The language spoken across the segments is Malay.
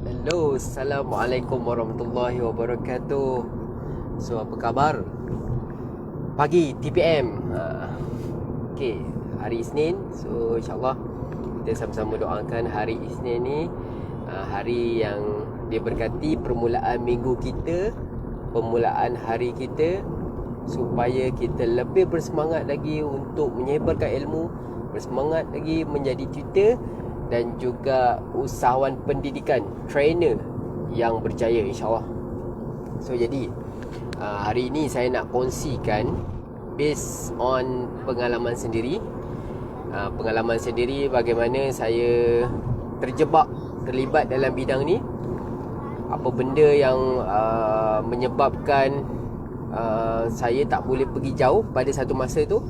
Hello, Assalamualaikum warahmatullahi wabarakatuh. So, apa khabar? Pagi, TPM. Okay, hari Isnin. So, insyaAllah kita sama-sama doakan hari Isnin ni hari yang dia berkati permulaan minggu kita, permulaan hari kita, supaya kita lebih bersemangat lagi untuk menyebarkan ilmu, bersemangat lagi menjadi tutor dan juga usahawan pendidikan, trainer yang berjaya, insyaAllah. So jadi hari ini saya nak kongsikan based on pengalaman sendiri. Pengalaman sendiri bagaimana saya terlibat dalam bidang ni. Apa benda yang menyebabkan saya tak boleh pergi jauh pada satu masa tu,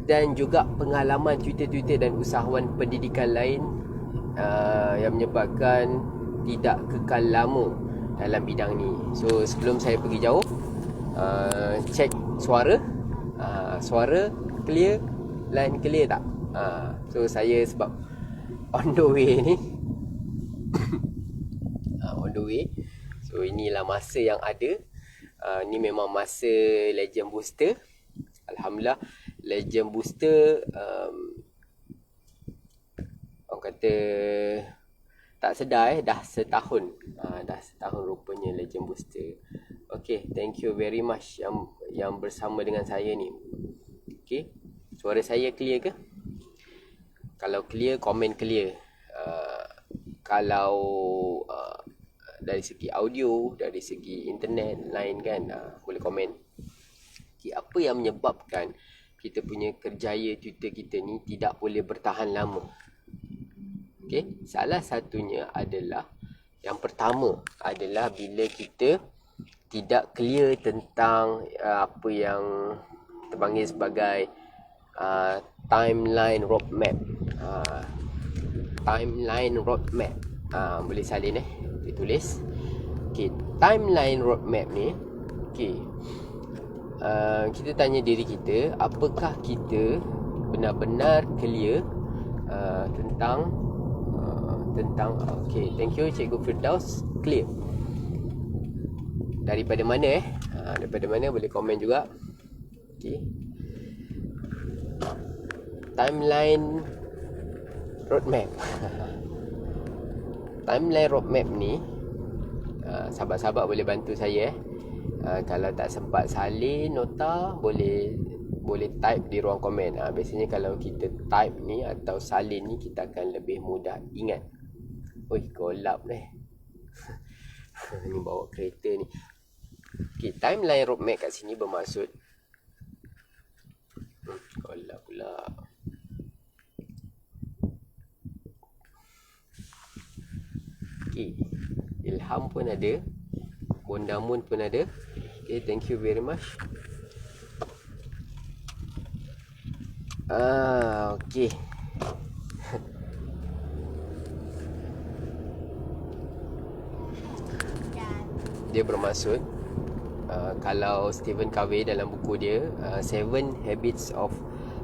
dan juga pengalaman tutor-tutor dan usahawan pendidikan lain yang menyebabkan tidak kekal lama dalam bidang ni. So sebelum saya pergi jauh, check suara. Suara clear, line clear tak? So saya sebab on the way ni on the way. So inilah masa yang ada. Ni memang masa Legend Booster. Alhamdulillah, Legend Booster orang kata tak sedar dah setahun. Dah setahun rupanya Legend Booster. Okay, thank you very much yang bersama dengan saya ni. Okay, suara saya clear ke? Kalau clear, komen clear. Kalau dari segi audio, dari segi internet lain kan, boleh komen. Okay, apa yang menyebabkan kita punya kerjaya tutor kita ni tidak boleh bertahan lama? Okay, salah satunya adalah, yang pertama adalah bila kita tidak clear tentang apa yang kita panggil sebagai timeline roadmap. Timeline roadmap. Boleh salin ditulis. Okay, timeline roadmap ni, okay, kita tanya diri kita, apakah kita benar-benar clear tentang okay, thank you Cikgu Firdaus, clear. Daripada mana daripada mana boleh komen juga. Okay, timeline roadmap. Timeline roadmap ni, sahabat-sahabat boleh bantu saya. Kalau tak sempat salin nota, boleh type di ruang komen. Biasanya kalau kita type ni atau salin ni, kita akan lebih mudah ingat. Oi, kolap ni. Ni bawa kereta ni. Okay, timeline roadmap kat sini bermaksud kolap pula. Okay, Ilham pun ada, Bondamun pun ada. Okay, thank you very much. Okay. Dia bermaksud, kalau Stephen Covey dalam buku dia, Seven Habits of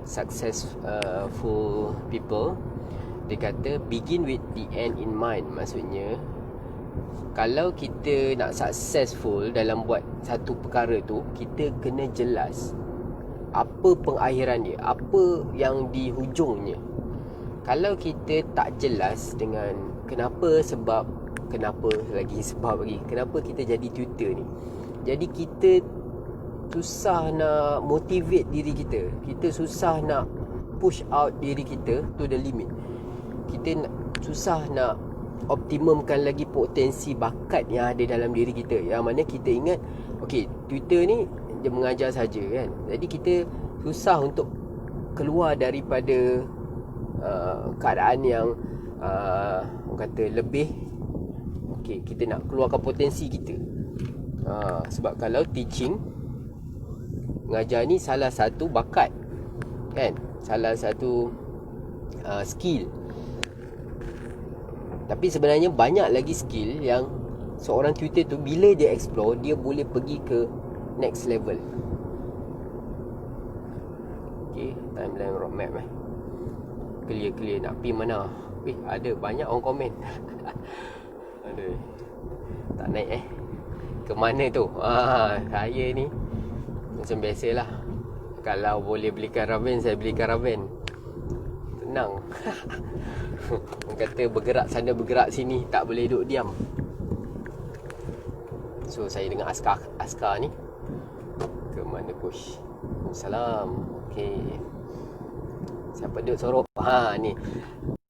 Successful People, dia kata begin with the end in mind. Maksudnya, kalau kita nak successful dalam buat satu perkara tu, kita kena jelas apa pengakhiran dia, apa yang di hujungnya. Kalau kita tak jelas dengan kenapa kita jadi tutor ni, jadi kita susah nak motivate diri kita, kita susah nak push out diri kita to the limit, kita susah nak optimumkan lagi potensi bakat yang ada dalam diri kita. Yang mana kita ingat, okay, tutor ni dia mengajar saja kan, jadi kita susah untuk keluar daripada keadaan yang orang kata lebih. Okay, kita nak keluarkan potensi kita. Sebab kalau teaching, mengajar ni salah satu bakat kan, salah satu skill. Tapi sebenarnya banyak lagi skill yang seorang tutor tu bila dia explore, dia boleh pergi ke next level. Okay, timeline roadmap clear nak pergi mana? Ada banyak orang komen. Aduh. Tak naik ke mana tu? Saya ni macam biasalah. Kalau boleh belikan ramen, saya belikan ramen. Tenang. Orang kata bergerak sana bergerak sini, tak boleh duduk diam. So saya dengan askar ni ke mana push. Salam. Okey. Siapa duduk sorok? Ni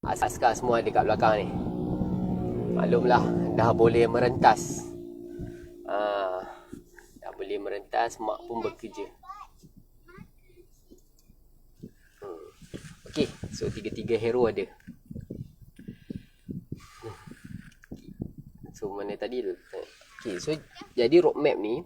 askar semua ada kat belakang ni. Maklumlah, dah boleh merentas. Dah boleh merentas, mak pun bekerja. Okey, so tiga-tiga hero ada. So mana tadi tu? Okey, so jadi roadmap ni,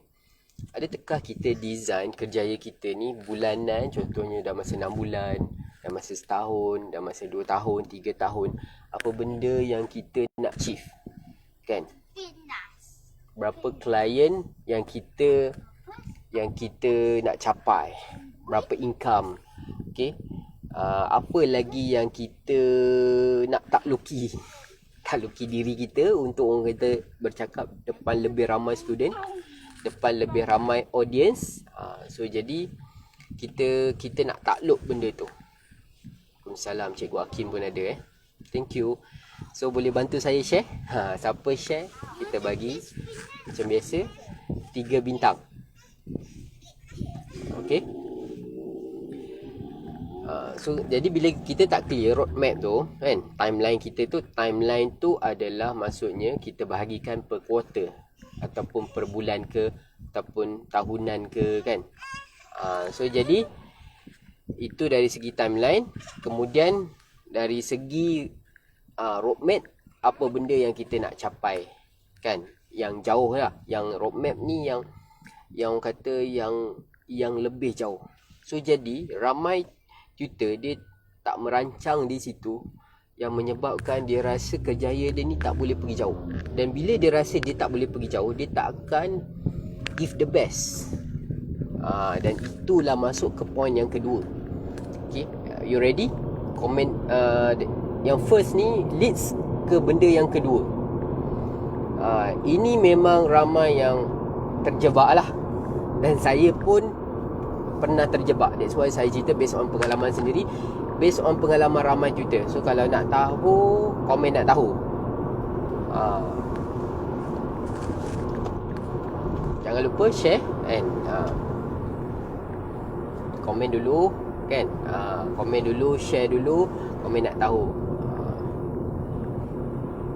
adakah kita design kerjaya kita ni bulanan, contohnya dah masa 6 bulan, dah masa setahun, dah masa 2 tahun, 3 tahun, apa benda yang kita nak achieve, kan? Berapa klien yang kita nak capai, berapa income, okey? Apa lagi yang kita nak takluki diri kita untuk orang kata bercakap depan lebih ramai student, depan lebih ramai audience. So jadi kita nak takluk benda tu. Waalaikumsalam, Cikgu Hakim pun ada Thank you. So boleh bantu saya share. Siapa share, kita bagi macam biasa 3 bintang. Okay. So jadi bila kita tak clear roadmap tu kan, timeline tu adalah maksudnya kita bahagikan per quarter ataupun per bulan ke ataupun tahunan ke, kan. So jadi itu dari segi timeline. Kemudian dari segi roadmap, apa benda yang kita nak capai, kan, yang jauh lah. Yang roadmap ni yang kata yang lebih jauh. So jadi ramai tutor dia tak merancang di situ, yang menyebabkan dia rasa kerjaya dia ni tak boleh pergi jauh. Dan bila dia rasa dia tak boleh pergi jauh, dia tak akan give the best. Dan itulah masuk ke point yang kedua. Okay, you ready? Comment yang first ni leads ke benda yang kedua. Ini memang ramai yang terjebak lah, dan saya pun pernah terjebak. That's why saya cerita based on pengalaman sendiri, based on pengalaman ramai tutor. So kalau nak tahu, komen nak tahu. Jangan lupa share kan. Komen dulu kan. Komen dulu, share dulu, komen nak tahu.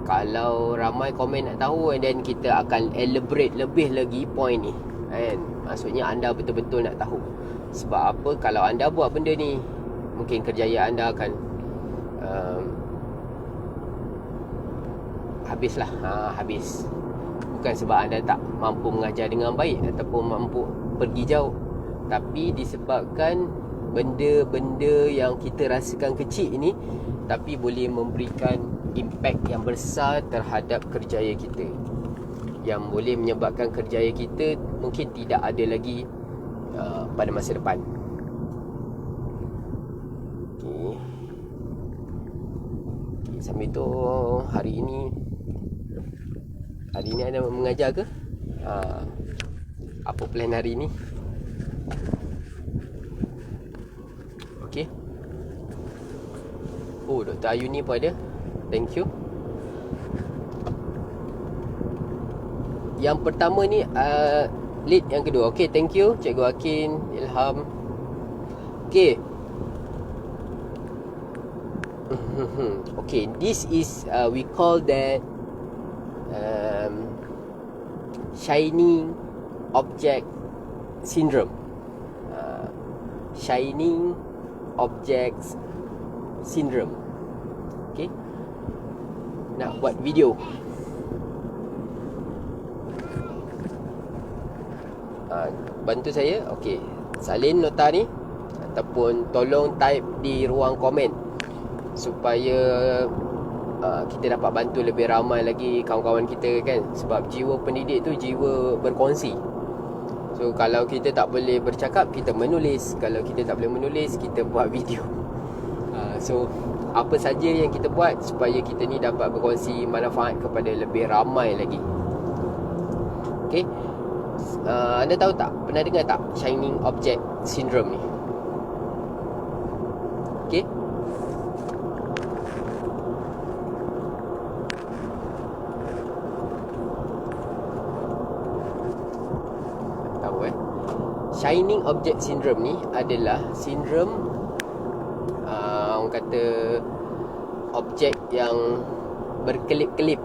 Kalau ramai komen nak tahu, and then kita akan elaborate lebih lagi point ni, kan. Maksudnya anda betul-betul nak tahu. Sebab apa? Kalau anda buat benda ni, mungkin kerjaya anda akan habislah. Habis. Bukan sebab anda tak mampu mengajar dengan baik ataupun mampu pergi jauh, tapi disebabkan benda-benda yang kita rasakan kecil ini tapi boleh memberikan impact yang besar terhadap kerjaya kita, yang boleh menyebabkan kerjaya kita mungkin tidak ada lagi pada masa depan. Okay. Sambil tu hari ini anda mengajar ke? Apa plan hari ini? Okay. Oh, Dr. Ayuni pun ada. Thank you. Yang pertama ni lead yang kedua. Okay, thank you Cikgu Hakim, Ilham. Okay. Okay, this is we call that shining object syndrome. Shining objects syndrome. Okay, nak buat video. Bantu saya. Okey, salin nota ni ataupun tolong type di ruang komen supaya kita dapat bantu lebih ramai lagi kawan-kawan kita, kan. Sebab jiwa pendidik tu jiwa berkongsi. So kalau kita tak boleh bercakap, kita menulis. Kalau kita tak boleh menulis, kita buat video. So apa saja yang kita buat supaya kita ni dapat berkongsi manfaat kepada lebih ramai lagi. Okay, anda tahu tak, pernah dengar tak Shining Object Syndrome ni? Okay, Shining Object Syndrome ni adalah sindrom orang kata objek yang berkelip-kelip.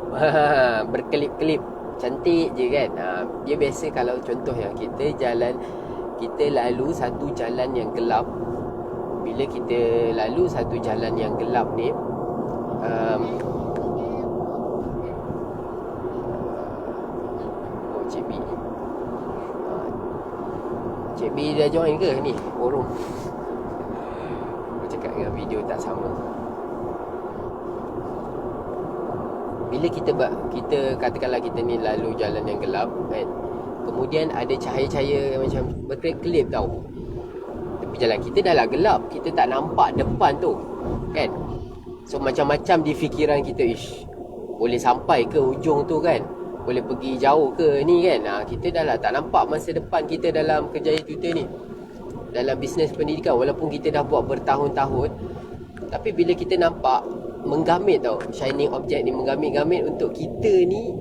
Berkelip-kelip, cantik je kan. Dia biasa kalau contohnya kita lalu satu jalan yang gelap. Bila kita lalu satu jalan yang gelap ni, Cik B, Cik B dah join ke ni forum? Aku cakap dengan video tak sama. Bila kita katakanlah kita ni lalu jalan yang gelap kan, kemudian ada cahaya-cahaya yang macam berkelip-kelip tau. Tapi jalan kita dah lah gelap, kita tak nampak depan tu kan. So macam-macam di fikiran kita, boleh sampai ke ujung tu kan, boleh pergi jauh ke ni kan. Kita dah lah tak nampak masa depan kita dalam kerjaya Twitter ni, dalam bisnes pendidikan. Walaupun kita dah buat bertahun-tahun, tapi bila kita nampak, menggamit tau, Shining Object ni menggamit-gamit untuk kita ni.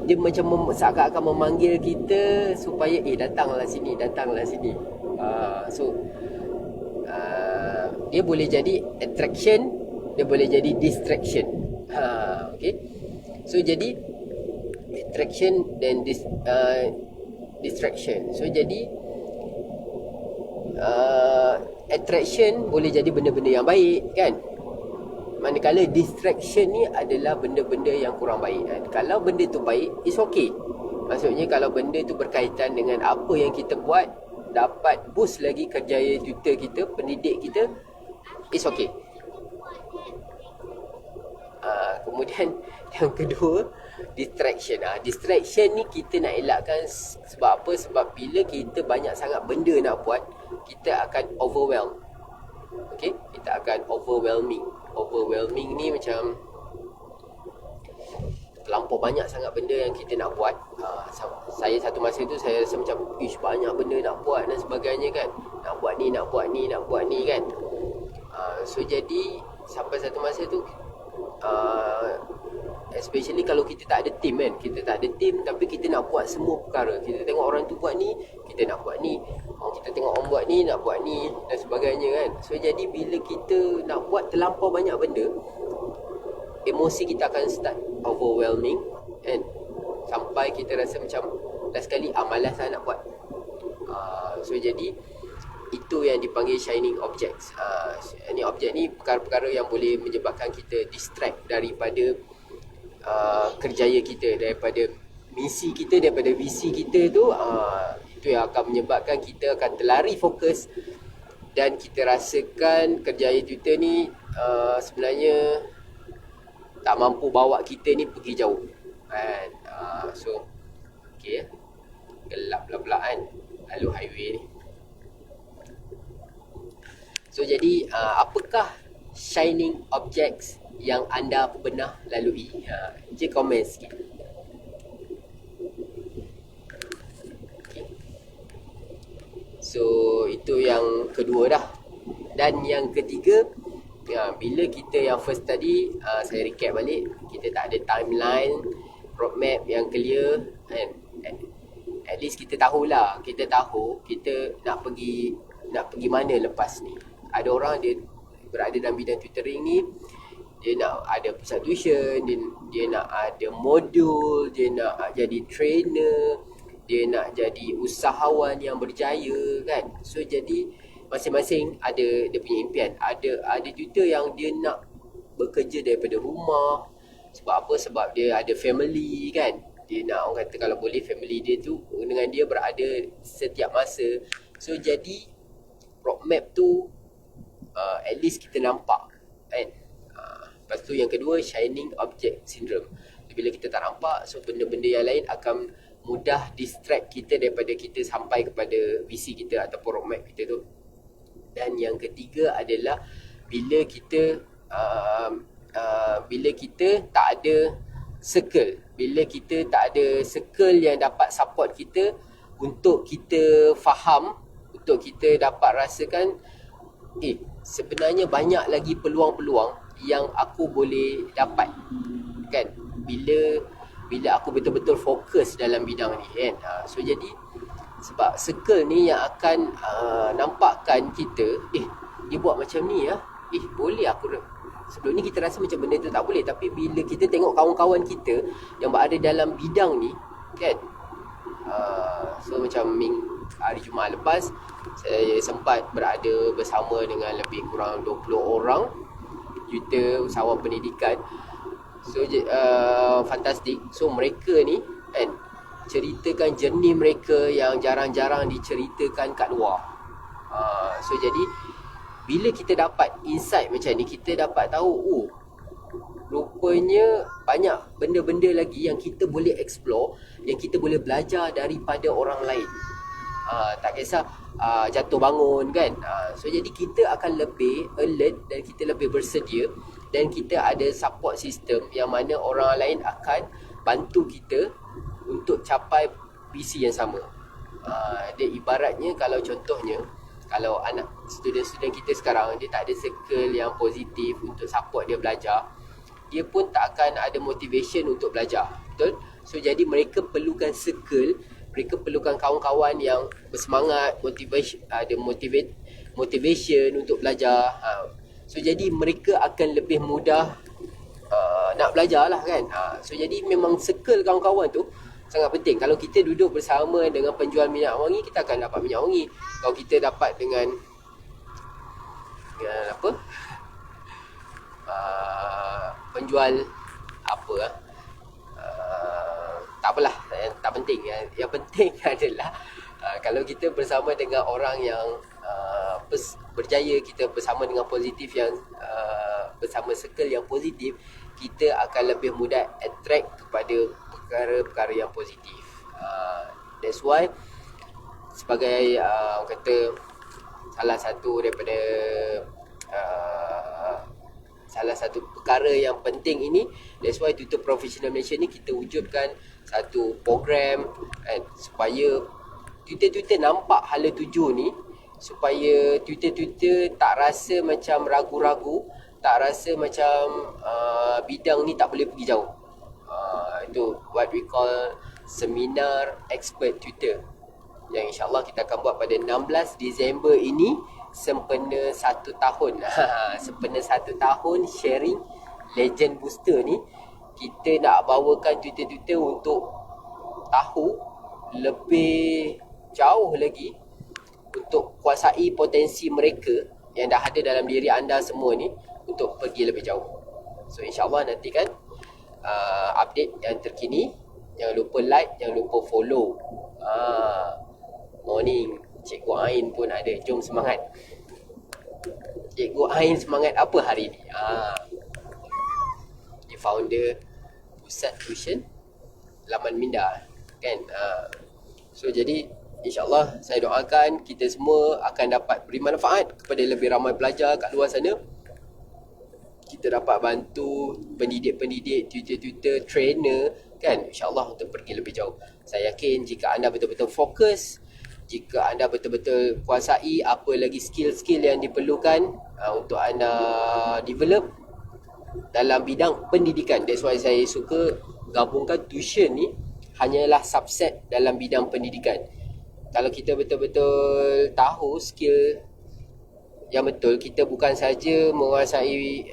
Dia macam seakan-akan memanggil kita supaya datanglah sini. Dia boleh jadi attraction, dia boleh jadi distraction. Okay, so jadi attraction dan distraction. So jadi attraction boleh jadi benda-benda yang baik kan, manakala distraction ni adalah benda-benda yang kurang baik. Kalau benda tu baik, it's okay. Maksudnya kalau benda tu berkaitan dengan apa yang kita buat, dapat boost lagi kerjaya Twitter kita, pendidik kita, it's okay. Kemudian yang kedua, distraction. Distraction ni kita nak elakkan. Sebab apa? Sebab bila kita banyak sangat benda nak buat, kita akan overwhelm. Okay, kita akan overwhelming ni macam terlampau banyak sangat benda yang kita nak buat. Saya satu masa tu saya rasa macam banyak benda nak buat dan sebagainya kan. Nak buat ni kan. So jadi sampai satu masa tu, especially kalau kita tak ada team kan, tapi kita nak buat semua perkara. Kita tengok orang tu buat ni, kita nak buat ni. Kita tengok orang buat ni, nak buat ni dan sebagainya kan. So jadi bila kita nak buat terlampau banyak benda, emosi kita akan start overwhelming kan, sampai kita rasa macam last sekali malas lah nak buat. So jadi itu yang dipanggil Shining Objects. Ini objek ni perkara-perkara yang boleh menyebabkan kita distract daripada kerjaya kita, daripada misi kita, daripada visi kita tu. Itu yang akan menyebabkan kita akan terlari fokus, dan kita rasakan kerjaya Twitter ni sebenarnya tak mampu bawa kita ni pergi jauh kan. So okay, gelap pula kan lalu highway ni. So jadi apakah Shining Objects yang anda pernah lalui? Je komen sikit. Okay. So itu yang kedua dah. Dan yang ketiga, bila kita yang first tadi, saya recap balik, kita tak ada timeline, roadmap yang clear kan. At least kita tahulah, kita tahu kita nak pergi mana lepas ni. Ada orang dia berada dalam bidang tutoring ni, dia nak ada pusat tuition, dia nak ada modul, dia nak jadi trainer, dia nak jadi usahawan yang berjaya kan. So jadi masing-masing ada dia punya impian. Ada tutor yang dia nak bekerja daripada rumah. Sebab apa? Sebab dia ada family kan. Dia nak, orang kata kalau boleh family dia tu dengan dia berada setiap masa. So jadi roadmap tu at least kita nampak kan. Lepas tu yang kedua, Shining Object Syndrome. Bila kita tak nampak, so benda-benda yang lain akan mudah distract kita daripada kita sampai kepada visi kita ataupun roadmap kita tu. Dan yang ketiga adalah bila kita tak ada circle, bila kita tak ada circle yang dapat support kita untuk kita faham, untuk kita dapat rasakan sebenarnya banyak lagi peluang-peluang yang aku boleh dapat, kan, bila aku betul-betul fokus dalam bidang ni, kan. So jadi sebab circle ni yang akan nampakkan kita, dia buat macam ni boleh aku. Sebelum ni kita rasa macam benda tu tak boleh, tapi bila kita tengok kawan-kawan kita yang berada dalam bidang ni, kan, so macam hari Jumaat lepas saya sempat berada bersama dengan lebih kurang 20 orang juta usahawan pendidikan. So fantastik. So mereka ni, kan, ceritakan journey mereka yang jarang-jarang diceritakan kat luar. So jadi bila kita dapat insight macam ni, kita dapat tahu rupanya banyak benda-benda lagi yang kita boleh explore, yang kita boleh belajar daripada orang lain. Tak kisah jatuh bangun, kan. So jadi kita akan lebih alert dan kita lebih bersedia, dan kita ada support system yang mana orang lain akan bantu kita untuk capai visi yang sama. Dia ibaratnya, kalau contohnya, kalau anak student-student kita sekarang dia tak ada circle yang positif untuk support dia belajar, dia pun tak akan ada motivation untuk belajar. Betul? So jadi mereka perlukan circle, mereka perlukan kawan-kawan yang bersemangat, motivation untuk belajar. So jadi mereka akan lebih mudah nak belajar lah, kan. So jadi memang circle kawan-kawan tu sangat penting. Kalau kita duduk bersama dengan penjual minyak wangi, kita akan dapat minyak wangi. Kalau kita dapat dengan apa, penjual apa, tak apalah, tak penting. Yang penting adalah kalau kita bersama dengan orang yang berjaya, kita bersama dengan positif, yang bersama circle yang positif, kita akan lebih mudah attract kepada perkara-perkara yang positif. That's why sebagai kata salah satu daripada salah satu perkara yang penting ini, that's why Tutor Professional Malaysia ni kita wujudkan satu program, kan, supaya tutor-tutor nampak hala tuju ni, supaya tutor-tutor tak rasa macam ragu-ragu, tak rasa macam bidang ni tak boleh pergi jauh. Itu what we call Seminar Expert Tutor, yang insyaAllah kita akan buat pada 16 Disember ini, sempena 1 tahun. Sempena 1 tahun sharing Legend Booster ni, kita nak bawakan tutor-tutor untuk tahu lebih jauh lagi, untuk kuasai potensi mereka yang dah ada dalam diri anda semua ni, untuk pergi lebih jauh. So insyaAllah nantikan update yang terkini. Jangan lupa like, jangan lupa follow. Morning, Cikgu Ain pun ada. Jom semangat. Cikgu Ain semangat apa hari ni? Dia founder Pusat Tuition Laman Minda, kan. So jadi insyaAllah saya doakan kita semua akan dapat beri manfaat kepada lebih ramai pelajar kat luar sana. Kita dapat bantu pendidik-pendidik, tutor-tutor, trainer, kan, insyaAllah untuk pergi lebih jauh. Saya yakin jika anda betul-betul fokus, jika anda betul-betul kuasai apa lagi skill-skill yang diperlukan untuk anda develop dalam bidang pendidikan. That's why saya suka gabungkan tuition ni hanyalah subset dalam bidang pendidikan. Kalau kita betul-betul tahu skill yang betul, kita bukan saja menguasai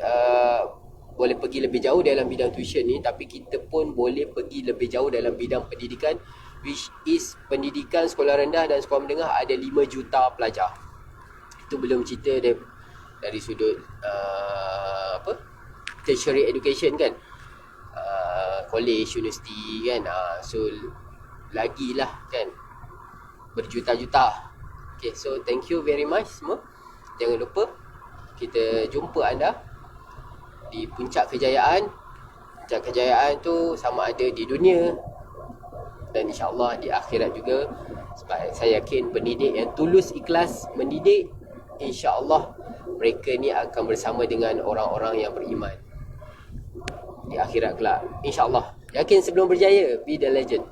boleh pergi lebih jauh dalam bidang tuition ni, tapi kita pun boleh pergi lebih jauh dalam bidang pendidikan, which is pendidikan sekolah rendah dan sekolah menengah ada 5 juta pelajar. Itu belum cerita dari sudut tertiary education, kan, college, universiti, kan. So lagilah, kan, berjuta-juta. Okay, so thank you very much semua. Jangan lupa kita jumpa anda di puncak kejayaan. Puncak kejayaan tu sama ada di dunia dan insyaAllah di akhirat juga. Sebab saya yakin pendidik yang tulus ikhlas mendidik, insya-Allah mereka ni akan bersama dengan orang-orang yang beriman di akhirat kelak. Insya-Allah. Yakin sebelum berjaya, be the legend.